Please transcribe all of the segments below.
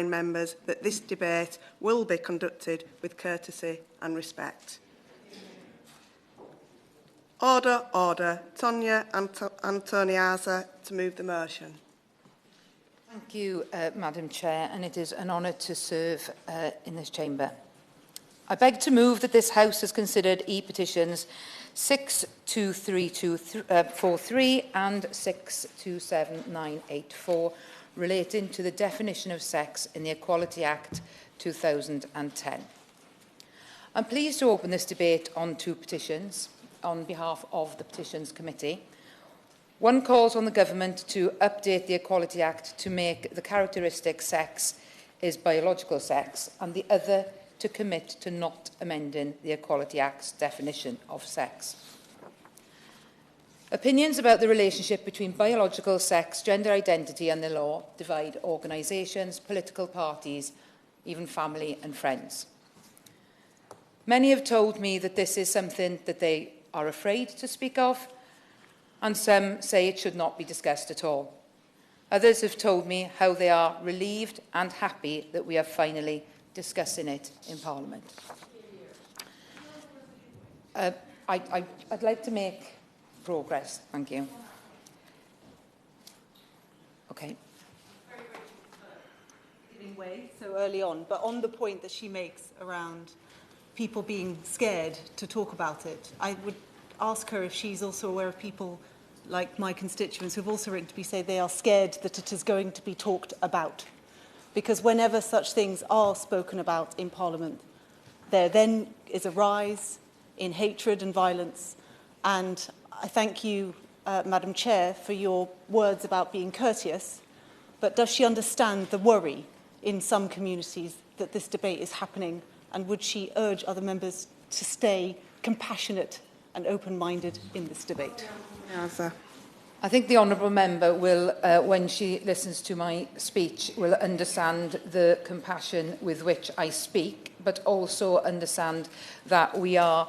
members that this debate will be conducted with courtesy and respect. Order, order. Tonia and Antoniazzi to move the motion. Thank you, Madam Chair, and it is an honour to serve in this chamber. I beg to move that this House has considered e-petitions 623243 and 627984 relating to the definition of sex in the Equality Act 2010. I'm pleased to open this debate on two petitions on behalf of the Petitions Committee. One calls on the Government to update the Equality Act to make the characteristic sex is biological sex, and the other to commit to not amending the Equality Act's definition of sex. Opinions about the relationship between biological sex, gender identity and the law divide organisations, political parties, even family and friends. Many have told me that this is something that they are afraid to speak of, and some say it should not be discussed at all. Others have told me how they are relieved and happy that we are finally discussing it in Parliament. I'd like to make progress. Thank you. Okay. Giving way so early on, but on the point that she makes around people being scared to talk about it, I would ask her if she's also aware of people like my constituents who've also written to me say they are scared that it is going to be talked about. Because whenever such things are spoken about in Parliament, there then is a rise in hatred and violence. And I thank you, Madam Chair, for your words about being courteous, but does she understand the worry in some communities that this debate is happening, and would she urge other members to stay compassionate and open-minded in this debate? I think the honourable member will, when she listens to my speech, will understand the compassion with which I speak, but also understand that we are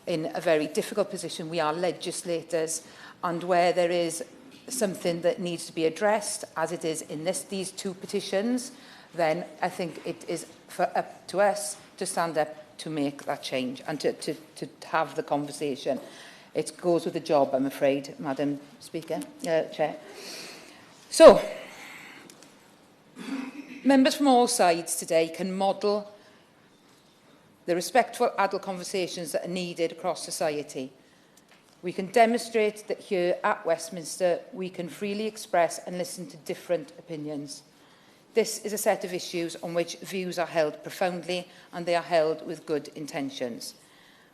in a very difficult position. We are legislators, and where there is something that needs to be addressed, as it is in these two petitions, then I think it is up to us to stand up to make that change and to have the conversation. It goes with the job, I'm afraid, Madam Speaker, Chair. So, members from all sides today can model the respectful adult conversations that are needed across society. We can demonstrate that here at Westminster we can freely express and listen to different opinions. This is a set of issues on which views are held profoundly, and they are held with good intentions.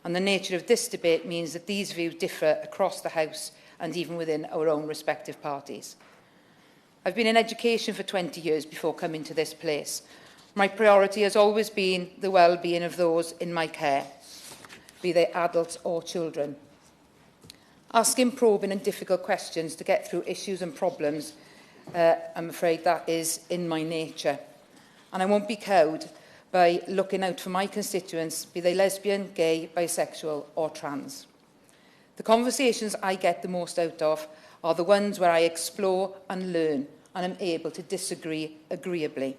And the nature of this debate means that these views differ across the House and even within our own respective parties. I've been in education for 20 years before coming to this place. My priority has always been the well-being of those in my care, be they adults or children. Asking probing and difficult questions to get through issues and problems, I'm afraid that is in my nature. And I won't be cowed by looking out for my constituents, be they lesbian, gay, bisexual or trans. The conversations I get the most out of are the ones where I explore and learn and am able to disagree agreeably.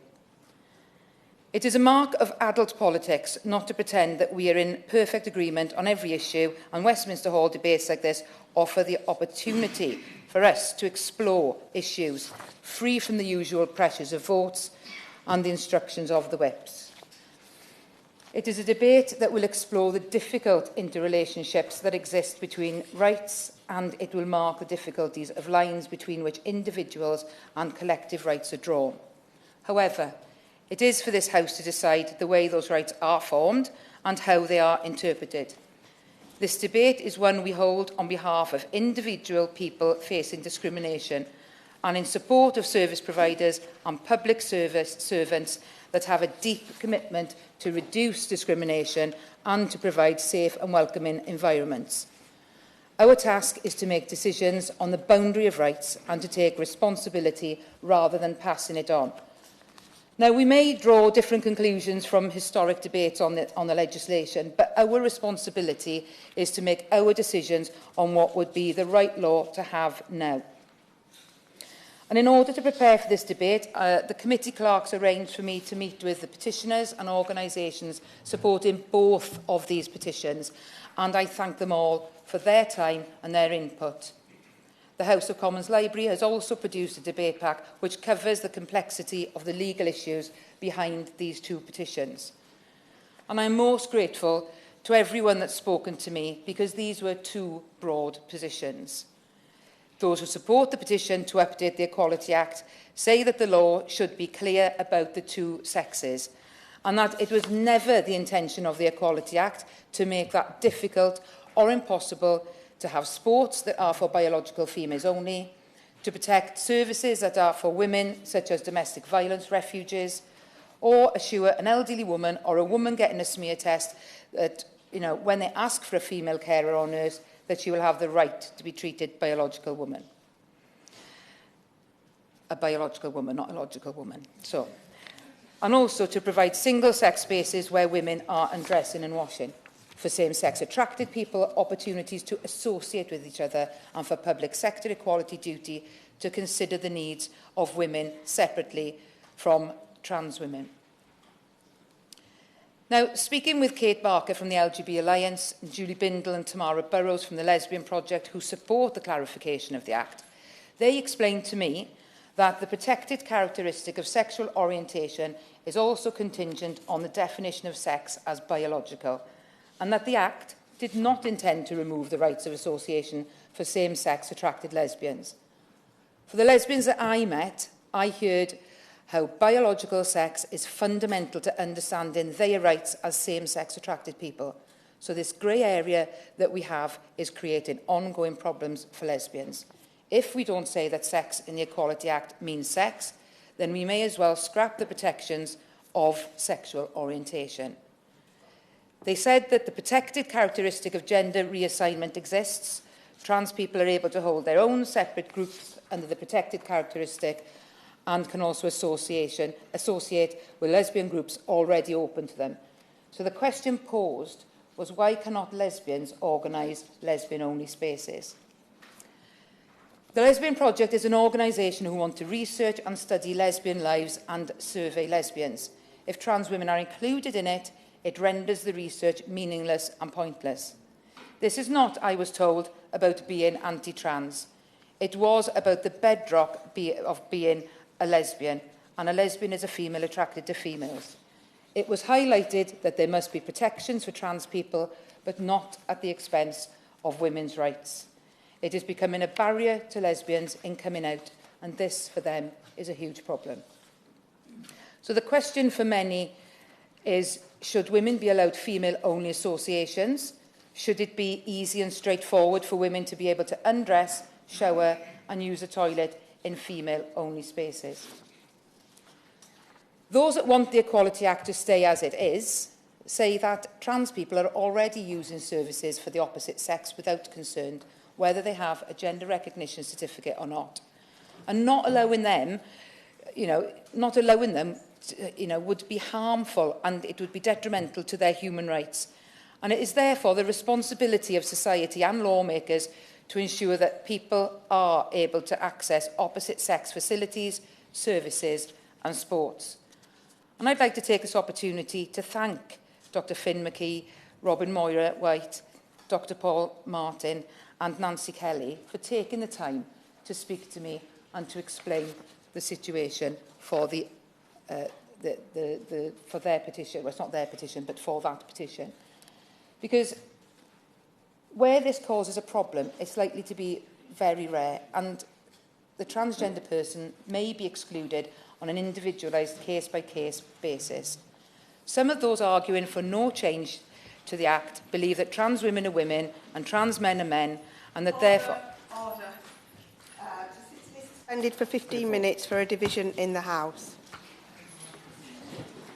It is a mark of adult politics not to pretend that we are in perfect agreement on every issue, and Westminster Hall debates like this offer the opportunity for us to explore issues free from the usual pressures of votes and the instructions of the whips. It is a debate that will explore the difficult interrelationships that exist between rights, and it will mark the difficulties of lines between which individuals and collective rights are drawn. However, it is for this House to decide the way those rights are formed and how they are interpreted. This debate is one we hold on behalf of individual people facing discrimination and in support of service providers and public service servants that have a deep commitment to reduce discrimination and to provide safe and welcoming environments. Our task is to make decisions on the boundary of rights and to take responsibility rather than passing it on. Now, we may draw different conclusions from historic debates on the legislation, but our responsibility is to make our decisions on what would be the right law to have now. And in order to prepare for this debate, the committee clerks arranged for me to meet with the petitioners and organisations supporting both of these petitions, and I thank them all for their time and their input. The House of Commons Library has also produced a debate pack which covers the complexity of the legal issues behind these two petitions. And I'm most grateful to everyone that's spoken to me, because these were two broad positions. Those who support the petition to update the Equality Act say that the law should be clear about the two sexes, and that it was never the intention of the Equality Act to make that difficult or impossible, to have sports that are for biological females only, to protect services that are for women, such as domestic violence refuges, or assure an elderly woman or a woman getting a smear test that, when they ask for a female carer or nurse, that she will have the right to be treated biological woman. A biological woman, not a logical woman. So, and also to provide single-sex spaces where women are undressing and washing, for same-sex attracted people opportunities to associate with each other, and for public sector equality duty to consider the needs of women separately from trans women. Now, speaking with Kate Barker from the LGB Alliance, Julie Bindle and Tamara Burrows from the Lesbian Project, who support the clarification of the Act, they explained to me that the protected characteristic of sexual orientation is also contingent on the definition of sex as biological, and that the Act did not intend to remove the rights of association for same-sex attracted lesbians. For the lesbians that I met, I heard how biological sex is fundamental to understanding their rights as same-sex attracted people. So this grey area that we have is creating ongoing problems for lesbians. If we don't say that sex in the Equality Act means sex, then we may as well scrap the protections of sexual orientation. They said that the protected characteristic of gender reassignment exists. Trans people are able to hold their own separate groups under the protected characteristic, and can also associate with lesbian groups already open to them. So the question posed was, why cannot lesbians organise lesbian-only spaces? The Lesbian Project is an organisation who want to research and study lesbian lives and survey lesbians. If trans women are included in it, it renders the research meaningless and pointless. This is not, I was told, about being anti-trans. It was about the bedrock of being a lesbian, and a lesbian is a female attracted to females. It was highlighted that there must be protections for trans people, but not at the expense of women's rights. It is becoming a barrier to lesbians in coming out, and this, for them, is a huge problem. So the question for many is, should women be allowed female-only associations? Should it be easy and straightforward for women to be able to undress, shower, and use a toilet in female-only spaces? Those that want the Equality Act to stay as it is say that trans people are already using services for the opposite sex without concern whether they have a gender recognition certificate or not. And not allowing them, would be harmful, and it would be detrimental to their human rights. And it is therefore the responsibility of society and lawmakers to ensure that people are able to access opposite-sex facilities, services and sports. And I'd like to take this opportunity to thank Dr Finn McKee, Robin Moira-White, Dr Paul Martin and Nancy Kelly for taking the time to speak to me and to explain the situation for for their petition. Well, it's not their petition, but for that petition. Because where this causes a problem, it's likely to be very rare, and the transgender person may be excluded on an individualised case-by-case basis. Some of those arguing for no change to the Act believe that trans women are women and trans men are men, and that therefore... Order. Suspended for 15 minutes for a division in the House.